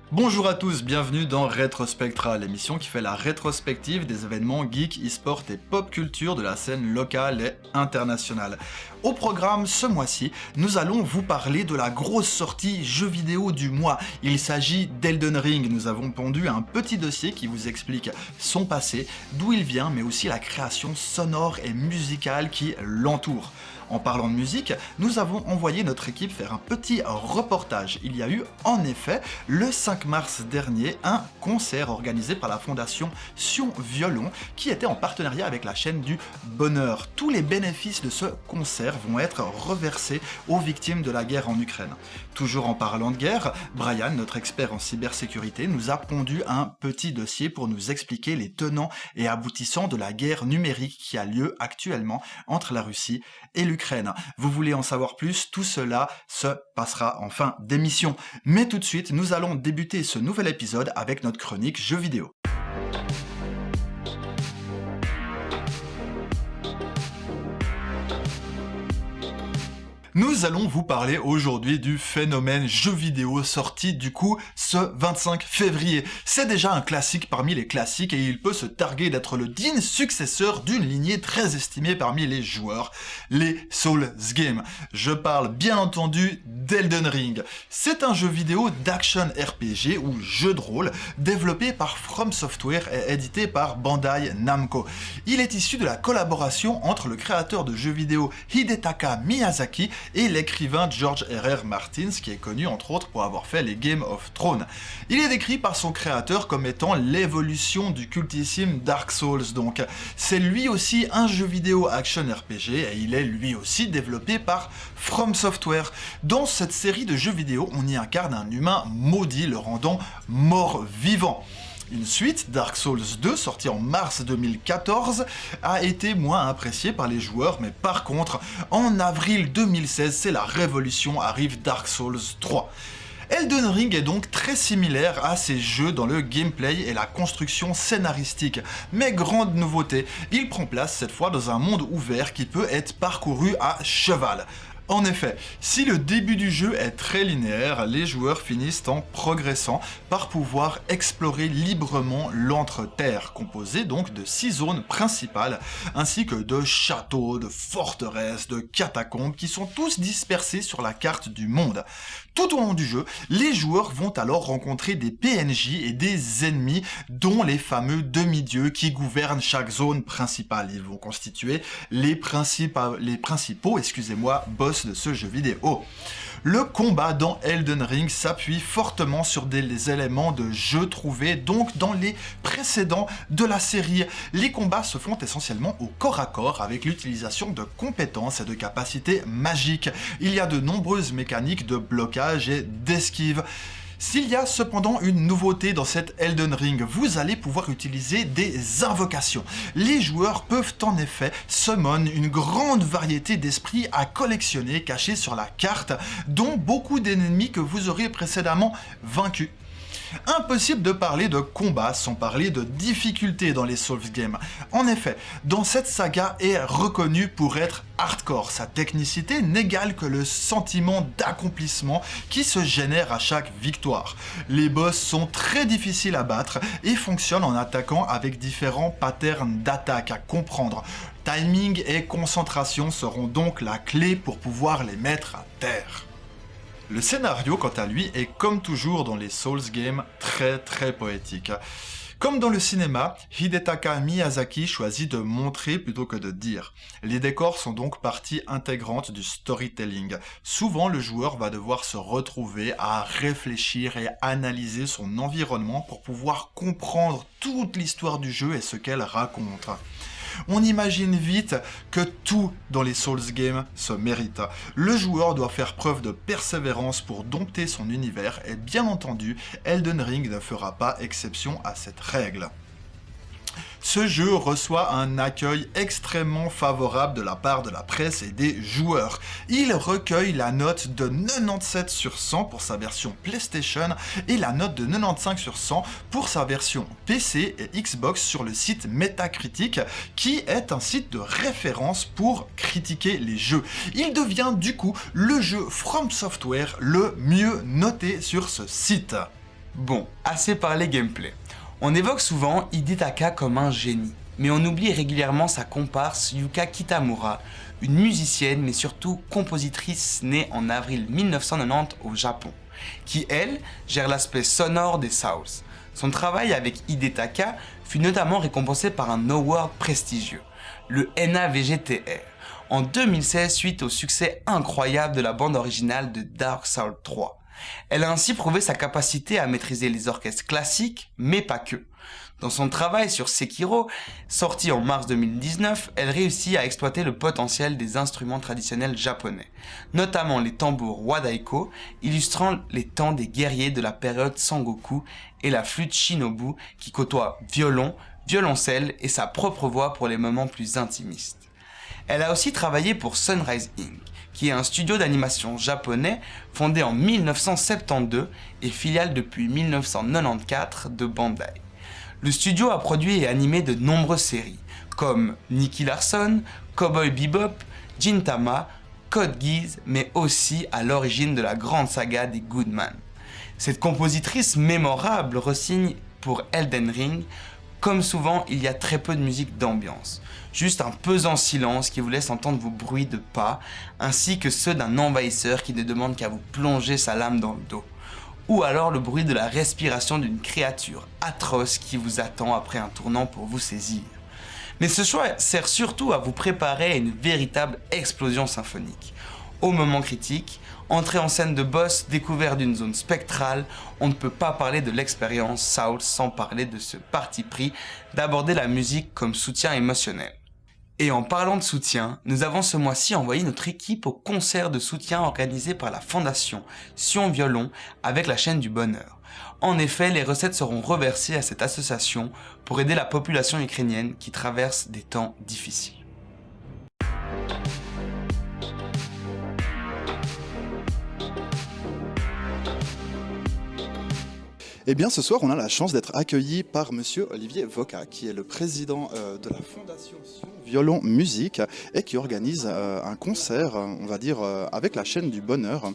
Bonjour à tous, bienvenue dans Retrospectra, l'émission qui fait la rétrospective des événements geek, e-sport et pop culture de la scène locale et internationale. Au programme ce mois-ci, nous allons vous parler de la grosse sortie jeu vidéo du mois. Il s'agit d'Elden Ring. Nous avons pondu un petit dossier qui vous explique son passé, d'où il vient, mais aussi la création sonore et musicale qui l'entoure. En parlant de musique, nous avons envoyé notre équipe faire un petit reportage. Il y a eu en effet, le 5 mars dernier, un concert organisé par la fondation Sion Violon qui était en partenariat avec la chaîne du Bonheur. Tous les bénéfices de ce concert vont être reversés aux victimes de la guerre en Ukraine. Toujours en parlant de guerre, Brian, notre expert en cybersécurité, nous a pondu un petit dossier pour nous expliquer les tenants et aboutissants de la guerre numérique qui a lieu actuellement entre la Russie et l'Ukraine. Vous voulez en savoir plus? Tout cela se passera en fin d'émission. Mais tout de suite, nous allons débuter ce nouvel épisode avec notre chronique jeux vidéo. Nous allons vous parler aujourd'hui du phénomène jeu vidéo sorti du coup ce 25 février. C'est déjà un classique parmi les classiques et il peut se targuer d'être le digne successeur d'une lignée très estimée parmi les joueurs, les Souls Games. Je parle bien entendu d'Elden Ring. C'est un jeu vidéo d'action RPG ou jeu de rôle développé par From Software et édité par Bandai Namco. Il est issu de la collaboration entre le créateur de jeux vidéo Hidetaka Miyazaki et l'écrivain George R.R. Martin, qui est connu entre autres pour avoir fait les Game of Thrones. Il est décrit par son créateur comme étant l'évolution du cultissime Dark Souls, donc c'est lui aussi un jeu vidéo action RPG et il est lui aussi développé par From Software. Dans cette série de jeux vidéo, on y incarne un humain maudit, le rendant mort-vivant. Une suite, Dark Souls 2, sortie en mars 2014, a été moins appréciée par les joueurs, mais par contre, en avril 2016, c'est la révolution, arrive Dark Souls 3. Elden Ring est donc très similaire à ces jeux dans le gameplay et la construction scénaristique, mais grande nouveauté, il prend place cette fois dans un monde ouvert qui peut être parcouru à cheval. En effet, si le début du jeu est très linéaire, les joueurs finissent en progressant par pouvoir explorer librement l'entre-terre, composé donc de 6 zones principales, ainsi que de châteaux, de forteresses, de catacombes qui sont tous dispersés sur la carte du monde. Tout au long du jeu, les joueurs vont alors rencontrer des PNJ et des ennemis, dont les fameux demi-dieux qui gouvernent chaque zone principale. Ils vont constituer les principaux boss de ce jeu vidéo. Le combat dans Elden Ring s'appuie fortement sur des éléments de jeu trouvés donc dans les précédents de la série. Les combats se font essentiellement au corps à corps avec l'utilisation de compétences et de capacités magiques. Il y a de nombreuses mécaniques de blocage et d'esquive. S'il y a cependant une nouveauté dans cet Elden Ring, vous allez pouvoir utiliser des invocations. Les joueurs peuvent en effet summon une grande variété d'esprits à collectionner cachés sur la carte, dont beaucoup d'ennemis que vous aurez précédemment vaincus. Impossible de parler de combat sans parler de difficulté dans les Souls Games. En effet, dans cette saga est reconnue pour être hardcore. Sa technicité n'égale que le sentiment d'accomplissement qui se génère à chaque victoire. Les boss sont très difficiles à battre et fonctionnent en attaquant avec différents patterns d'attaque à comprendre. Timing et concentration seront donc la clé pour pouvoir les mettre à terre. Le scénario, quant à lui, est comme toujours dans les Souls Games très poétique. Comme dans le cinéma, Hidetaka Miyazaki choisit de montrer plutôt que de dire. Les décors sont donc partie intégrante du storytelling. Souvent, le joueur va devoir se retrouver à réfléchir et analyser son environnement pour pouvoir comprendre toute l'histoire du jeu et ce qu'elle raconte. On imagine vite que tout dans les Souls Games se mérite. Le joueur doit faire preuve de persévérance pour dompter son univers et bien entendu, Elden Ring ne fera pas exception à cette règle. Ce jeu reçoit un accueil extrêmement favorable de la part de la presse et des joueurs. Il recueille la note de 97 sur 100 pour sa version PlayStation et la note de 95 sur 100 pour sa version PC et Xbox sur le site Metacritic, qui est un site de référence pour critiquer les jeux. Il devient du coup le jeu From Software le mieux noté sur ce site. Bon, assez parlé gameplay. On évoque souvent Hidetaka comme un génie, mais on oublie régulièrement sa comparse Yuka Kitamura, une musicienne mais surtout compositrice née en avril 1990 au Japon, qui elle gère l'aspect sonore des Souls. Son travail avec Hidetaka fut notamment récompensé par un award prestigieux, le NAVGTR, en 2016 suite au succès incroyable de la bande originale de Dark Souls 3. Elle a ainsi prouvé sa capacité à maîtriser les orchestres classiques, mais pas que. Dans son travail sur Sekiro, sorti en mars 2019, elle réussit à exploiter le potentiel des instruments traditionnels japonais, notamment les tambours wadaiko, illustrant les temps des guerriers de la période Sengoku, et la flûte shinobu qui côtoie violon, violoncelle et sa propre voix pour les moments plus intimistes. Elle a aussi travaillé pour Sunrise Inc., qui est un studio d'animation japonais fondé en 1972 et filiale depuis 1994 de Bandai. Le studio a produit et animé de nombreuses séries, comme Nicky Larson, Cowboy Bebop, Gintama, Code Geass, mais aussi à l'origine de la grande saga des Goodman. Cette compositrice mémorable re-signe pour Elden Ring. Comme souvent, il y a très peu de musique d'ambiance, juste un pesant silence qui vous laisse entendre vos bruits de pas, ainsi que ceux d'un envahisseur qui ne demande qu'à vous plonger sa lame dans le dos. Ou alors le bruit de la respiration d'une créature atroce qui vous attend après un tournant pour vous saisir. Mais ce choix sert surtout à vous préparer à une véritable explosion symphonique. Au moment critique, entrée en scène de boss découvert d'une zone spectrale, on ne peut pas parler de l'expérience Souls sans parler de ce parti pris d'aborder la musique comme soutien émotionnel. Et en parlant de soutien, nous avons ce mois-ci envoyé notre équipe au concert de soutien organisé par la Fondation Sion Violon avec la chaîne du Bonheur. En effet, les recettes seront reversées à cette association pour aider la population ukrainienne qui traverse des temps difficiles. Eh bien, ce soir, on a la chance d'être accueilli par Monsieur Olivier Voca, qui est le président de la Fondation Sion Violon Musique et qui organise un concert, on va dire, avec la chaîne du Bonheur,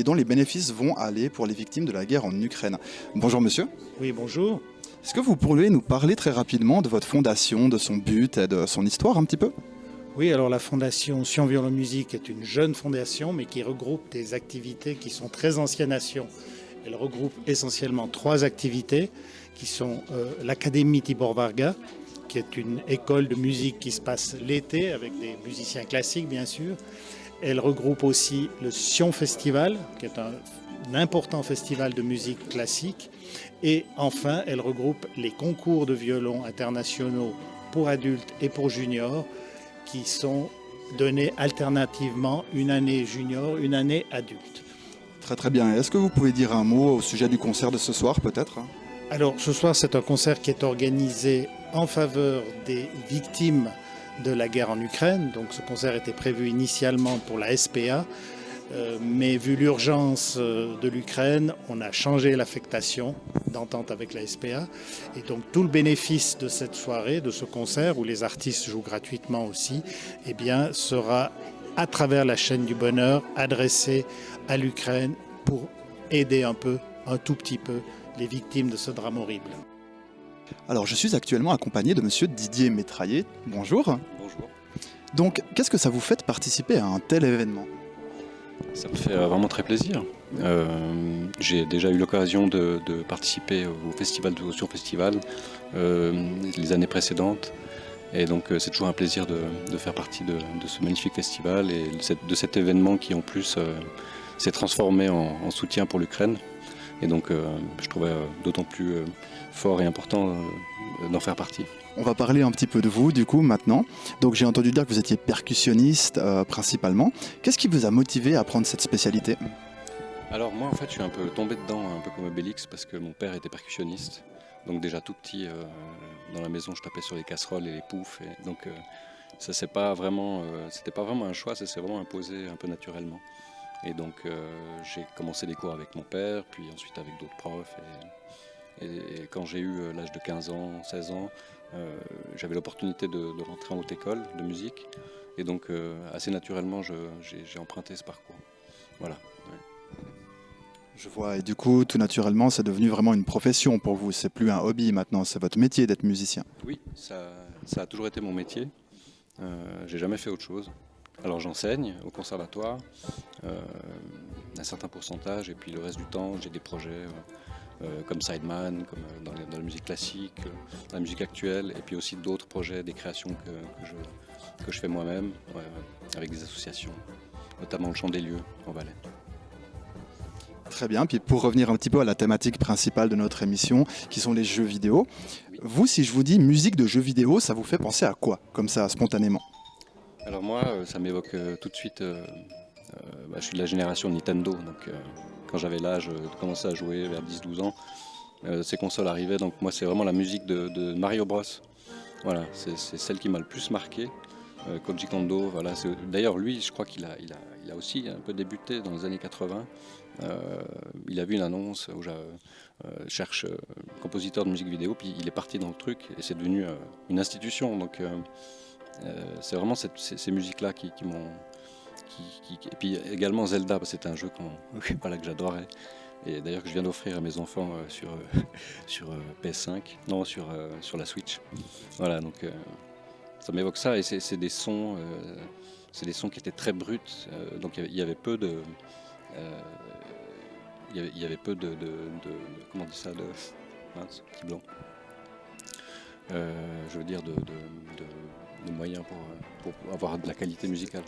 dont les bénéfices vont aller pour les victimes de la guerre en Ukraine. Bonjour Monsieur. Oui, bonjour. Est-ce que vous pourriez nous parler très rapidement de votre fondation, de son but et de son histoire un petit peu ? Oui, alors la Fondation Sion Violon Musique est une jeune fondation, mais qui regroupe des activités qui sont très anciennes à Sion. Elle regroupe essentiellement 3 activités qui sont l'Académie Tibor Varga, qui est une école de musique qui se passe l'été avec des musiciens classiques bien sûr. Elle regroupe aussi le Sion Festival, qui est un important festival de musique classique. Et enfin, elle regroupe les concours de violon internationaux pour adultes et pour juniors qui sont donnés alternativement une année junior, une année adulte. Très bien. Est-ce que vous pouvez dire un mot au sujet du concert de ce soir peut-être ? Alors ce soir c'est un concert qui est organisé en faveur des victimes de la guerre en Ukraine. Donc ce concert était prévu initialement pour la SPA, mais vu l'urgence de l'Ukraine, on a changé l'affectation d'entente avec la SPA. Et donc tout le bénéfice de cette soirée, de ce concert, où les artistes jouent gratuitement aussi, eh bien, sera à travers la chaîne du Bonheur adressé à l'Ukraine pour aider un tout petit peu, les victimes de ce drame horrible. Alors, je suis actuellement accompagné de Monsieur Didier Métraillé. Bonjour. Bonjour. Donc, qu'est-ce que ça vous fait de participer à un tel événement ? Ça me fait vraiment très plaisir. J'ai déjà eu l'occasion de participer au festival de Sion Festival les années précédentes. Et donc c'est toujours un plaisir de faire partie de ce magnifique festival et de cet événement qui en plus s'est transformé en soutien pour l'Ukraine. Et donc je trouvais d'autant plus fort et important d'en faire partie. On va parler un petit peu de vous du coup maintenant. Donc j'ai entendu dire que vous étiez percussionniste principalement. Qu'est-ce qui vous a motivé à prendre cette spécialité ? Alors moi en fait je suis un peu tombé dedans, un peu comme Obélix, parce que mon père était percussionniste. Donc déjà tout petit, dans la maison, je tapais sur les casseroles et les poufs. Et donc ça c'était pas vraiment un choix, ça s'est vraiment imposé un peu naturellement. Et donc j'ai commencé les cours avec mon père, puis ensuite avec d'autres profs. Et quand j'ai eu l'âge de 15 ans, 16 ans, j'avais l'opportunité de rentrer en haute école de musique. Et donc assez naturellement, j'ai emprunté ce parcours. Voilà. Ouais. Je vois, et du coup, tout naturellement, c'est devenu vraiment une profession pour vous. C'est plus un hobby maintenant, c'est votre métier d'être musicien. Oui, ça a toujours été mon métier. J'ai jamais fait autre chose. Alors j'enseigne au conservatoire, un certain pourcentage, et puis le reste du temps, j'ai des projets comme sideman, comme dans la musique classique, dans la musique actuelle, et puis aussi d'autres projets, des créations que je fais moi-même, avec des associations, notamment le Chant des Lieux en Valais. Très bien, puis pour revenir un petit peu à la thématique principale de notre émission, qui sont les jeux vidéo. Oui. Vous, si je vous dis musique de jeux vidéo, ça vous fait penser à quoi, comme ça, spontanément? Alors moi, ça m'évoque tout de suite, je suis de la génération Nintendo, donc quand j'avais l'âge de commencer à jouer vers 10-12 ans, ces consoles arrivaient, donc moi c'est vraiment la musique de Mario Bros. Voilà, c'est celle qui m'a le plus marqué. Koji Kondo, voilà, d'ailleurs lui, je crois qu'il a aussi un peu débuté dans les années 80. Il a vu une annonce où je cherche compositeur de musique vidéo, puis il est parti dans le truc et c'est devenu une institution. Donc c'est vraiment ces musiques-là qui m'ont... Et puis également Zelda, c'était un jeu que j'adorais. Et d'ailleurs que je viens d'offrir à mes enfants sur PS5, non sur la Switch. Voilà, donc ça m'évoque ça et c'est des sons qui étaient très bruts. Donc il y avait peu de... il y avait peu de comment on dit ça, mince, petit blanc. Je veux dire de moyens pour avoir de la qualité musicale.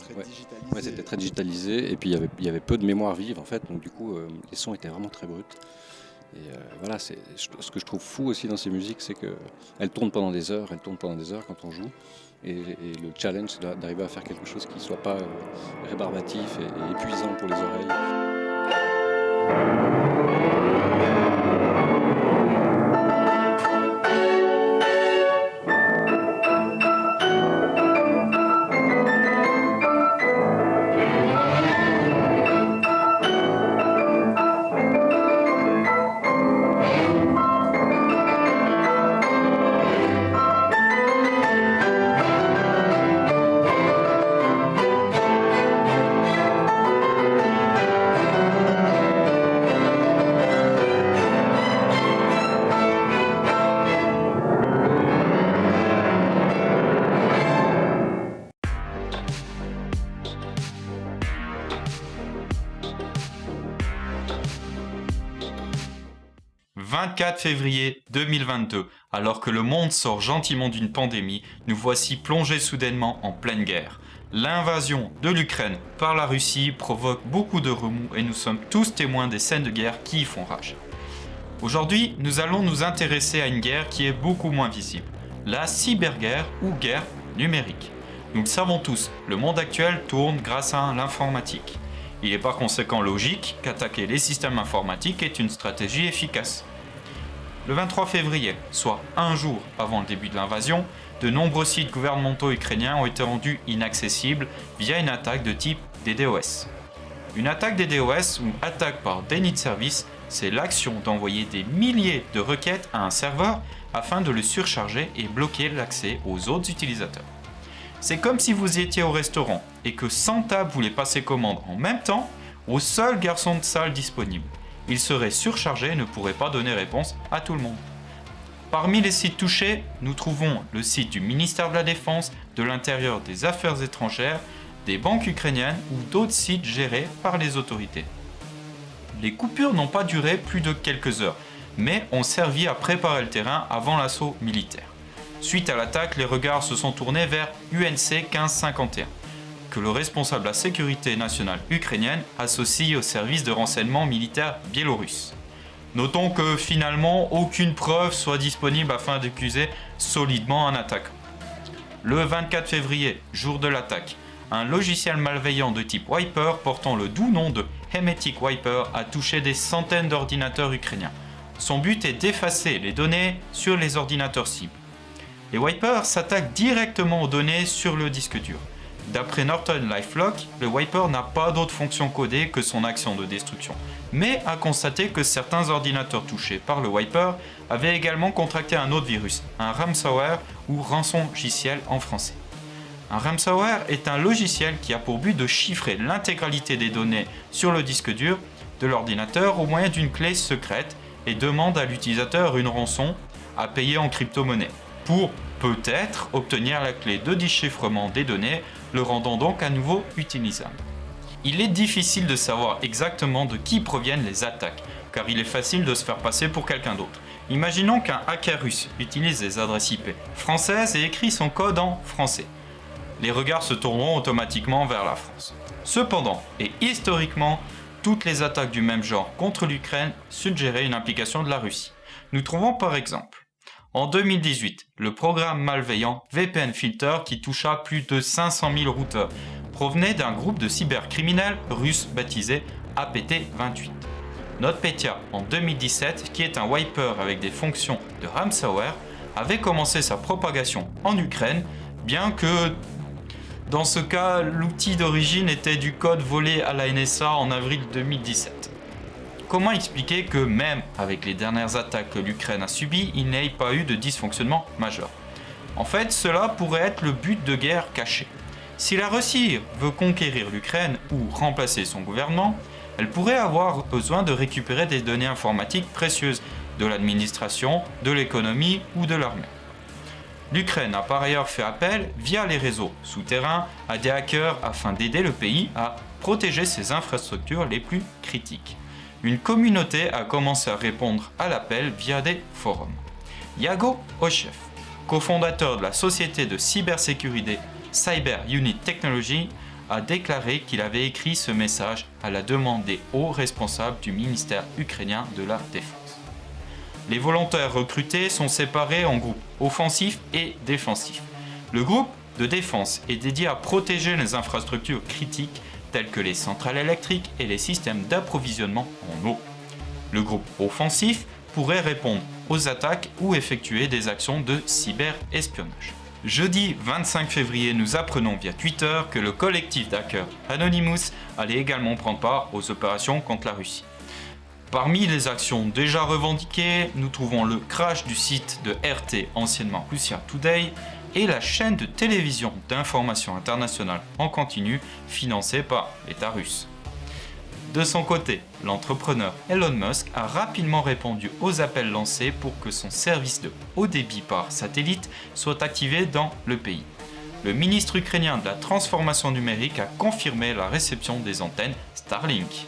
Ouais, c'était très digitalisé et puis il y avait peu de mémoire vive en fait, donc du coup les sons étaient vraiment très bruts. Et voilà, ce que je trouve fou aussi dans ces musiques, c'est qu'elles tournent pendant des heures quand on joue. Et le challenge, c'est d'arriver à faire quelque chose qui ne soit pas rébarbatif et épuisant pour les oreilles. 24 février 2022, alors que le monde sort gentiment d'une pandémie, nous voici plongés soudainement en pleine guerre. L'invasion de l'Ukraine par la Russie provoque beaucoup de remous et nous sommes tous témoins des scènes de guerre qui y font rage. Aujourd'hui, nous allons nous intéresser à une guerre qui est beaucoup moins visible, la cyberguerre ou guerre numérique. Nous le savons tous, le monde actuel tourne grâce à l'informatique. Il est par conséquent logique qu'attaquer les systèmes informatiques est une stratégie efficace. Le 23 février, soit un jour avant le début de l'invasion, de nombreux sites gouvernementaux ukrainiens ont été rendus inaccessibles via une attaque de type DDoS. Une attaque DDoS ou attaque par déni de service, c'est l'action d'envoyer des milliers de requêtes à un serveur afin de le surcharger et bloquer l'accès aux autres utilisateurs. C'est comme si vous étiez au restaurant et que 100 tables voulaient passer commande en même temps au seul garçon de salle disponible. Il serait surchargé et ne pourrait pas donner réponse à tout le monde. Parmi les sites touchés, nous trouvons le site du ministère de la Défense, de l'Intérieur, des Affaires étrangères, des banques ukrainiennes ou d'autres sites gérés par les autorités. Les coupures n'ont pas duré plus de quelques heures, mais ont servi à préparer le terrain avant l'assaut militaire. Suite à l'attaque, les regards se sont tournés vers UNC 1551, que le responsable de la sécurité nationale ukrainienne associe au service de renseignement militaire biélorusse. Notons que finalement, aucune preuve soit disponible afin d'accuser solidement un attaquant. Le 24 février, jour de l'attaque, un logiciel malveillant de type Wiper portant le doux nom de Hermetic Wiper a touché des centaines d'ordinateurs ukrainiens. Son but est d'effacer les données sur les ordinateurs cibles. Les wipers s'attaquent directement aux données sur le disque dur. D'après Norton-LifeLock, le wiper n'a pas d'autre fonction codée que son action de destruction, mais a constaté que certains ordinateurs touchés par le wiper avaient également contracté un autre virus, un ransomware ou rançongiciel en français. Un ransomware est un logiciel qui a pour but de chiffrer l'intégralité des données sur le disque dur de l'ordinateur au moyen d'une clé secrète et demande à l'utilisateur une rançon à payer en crypto-monnaie pour peut-être obtenir la clé de déchiffrement des données, le rendant donc à nouveau utilisable. Il est difficile de savoir exactement de qui proviennent les attaques, car il est facile de se faire passer pour quelqu'un d'autre. Imaginons qu'un hacker russe utilise des adresses IP françaises et écrit son code en français. Les regards se tourneront automatiquement vers la France. Cependant, et historiquement, toutes les attaques du même genre contre l'Ukraine suggéraient une implication de la Russie. Nous trouvons par exemple en 2018, le programme malveillant VPN Filter qui toucha plus de 500 000 routeurs provenait d'un groupe de cybercriminels russes baptisé APT28. NotPetya en 2017, qui est un wiper avec des fonctions de ransomware, avait commencé sa propagation en Ukraine, bien que dans ce cas, l'outil d'origine était du code volé à la NSA en avril 2017. Comment expliquer que même avec les dernières attaques que l'Ukraine a subies, il n'y ait pas eu de dysfonctionnement majeur? En fait, cela pourrait être le but de guerre caché. Si la Russie veut conquérir l'Ukraine ou remplacer son gouvernement, elle pourrait avoir besoin de récupérer des données informatiques précieuses de l'administration, de l'économie ou de l'armée. L'Ukraine a par ailleurs fait appel, via les réseaux souterrains, à des hackers afin d'aider le pays à protéger ses infrastructures les plus critiques. Une communauté a commencé à répondre à l'appel via des forums. Yago Oshev, cofondateur de la société de cybersécurité Cyber Unit Technology, a déclaré qu'il avait écrit ce message à la demande des hauts responsables du ministère ukrainien de la Défense. Les volontaires recrutés sont séparés en groupes offensifs et défensifs. Le groupe de défense est dédié à protéger les infrastructures critiques telles que les centrales électriques et les systèmes d'approvisionnement en eau. Le groupe offensif pourrait répondre aux attaques ou effectuer des actions de cyberespionnage. Jeudi 25 février, nous apprenons via Twitter que le collectif d'hackers Anonymous allait également prendre part aux opérations contre la Russie. Parmi les actions déjà revendiquées, nous trouvons le crash du site de RT, anciennement Russia Today, et la chaîne de télévision d'information internationale en continu financée par l'État russe. De son côté, l'entrepreneur Elon Musk a rapidement répondu aux appels lancés pour que son service de haut débit par satellite soit activé dans le pays. Le ministre ukrainien de la transformation numérique a confirmé la réception des antennes Starlink.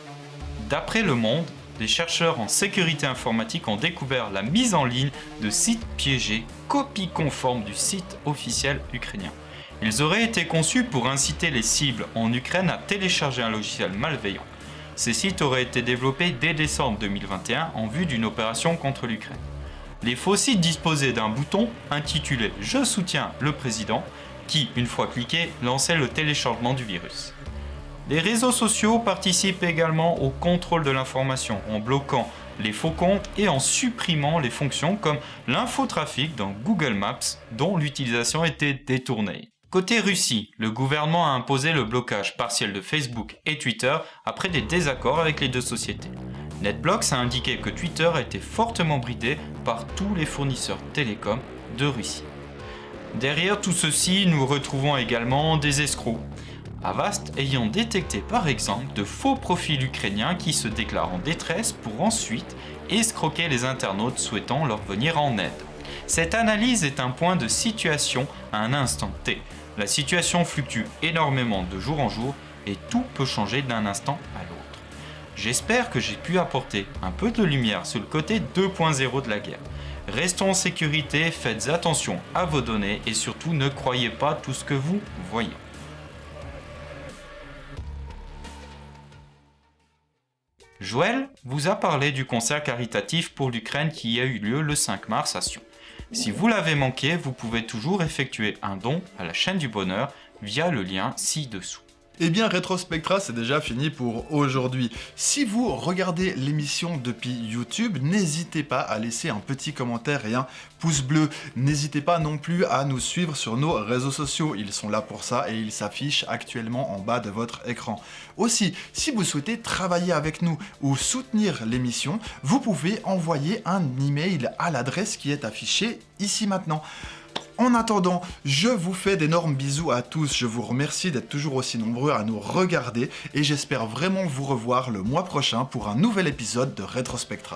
D'après Le Monde, des chercheurs en sécurité informatique ont découvert la mise en ligne de sites piégés, copies conformes du site officiel ukrainien. Ils auraient été conçus pour inciter les cibles en Ukraine à télécharger un logiciel malveillant. Ces sites auraient été développés dès décembre 2021 en vue d'une opération contre l'Ukraine. Les faux sites disposaient d'un bouton intitulé « Je soutiens le président » qui, une fois cliqué, lançait le téléchargement du virus. Les réseaux sociaux participent également au contrôle de l'information en bloquant les faux comptes et en supprimant les fonctions comme l'infotrafic dans Google Maps dont l'utilisation était détournée. Côté Russie, le gouvernement a imposé le blocage partiel de Facebook et Twitter après des désaccords avec les deux sociétés. NetBlocks a indiqué que Twitter a été fortement bridé par tous les fournisseurs télécoms de Russie. Derrière tout ceci, nous retrouvons également des escrocs. Avast ayant détecté par exemple de faux profils ukrainiens qui se déclarent en détresse pour ensuite escroquer les internautes souhaitant leur venir en aide. Cette analyse est un point de situation à un instant T. La situation fluctue énormément de jour en jour et tout peut changer d'un instant à l'autre. J'espère que j'ai pu apporter un peu de lumière sur le côté 2.0 de la guerre. Restons en sécurité, faites attention à vos données et surtout ne croyez pas tout ce que vous voyez. Joël vous a parlé du concert caritatif pour l'Ukraine qui a eu lieu le 5 mars à Sion. Si vous l'avez manqué, vous pouvez toujours effectuer un don à la chaîne du bonheur via le lien ci-dessous. Eh bien, Rétrospectra, c'est déjà fini pour aujourd'hui. Si vous regardez l'émission depuis YouTube, n'hésitez pas à laisser un petit commentaire et un pouce bleu. N'hésitez pas non plus à nous suivre sur nos réseaux sociaux. Ils sont là pour ça et ils s'affichent actuellement en bas de votre écran. Aussi, si vous souhaitez travailler avec nous ou soutenir l'émission, vous pouvez envoyer un email à l'adresse qui est affichée ici maintenant. En attendant, je vous fais d'énormes bisous à tous, je vous remercie d'être toujours aussi nombreux à nous regarder et j'espère vraiment vous revoir le mois prochain pour un nouvel épisode de Rétrospectra.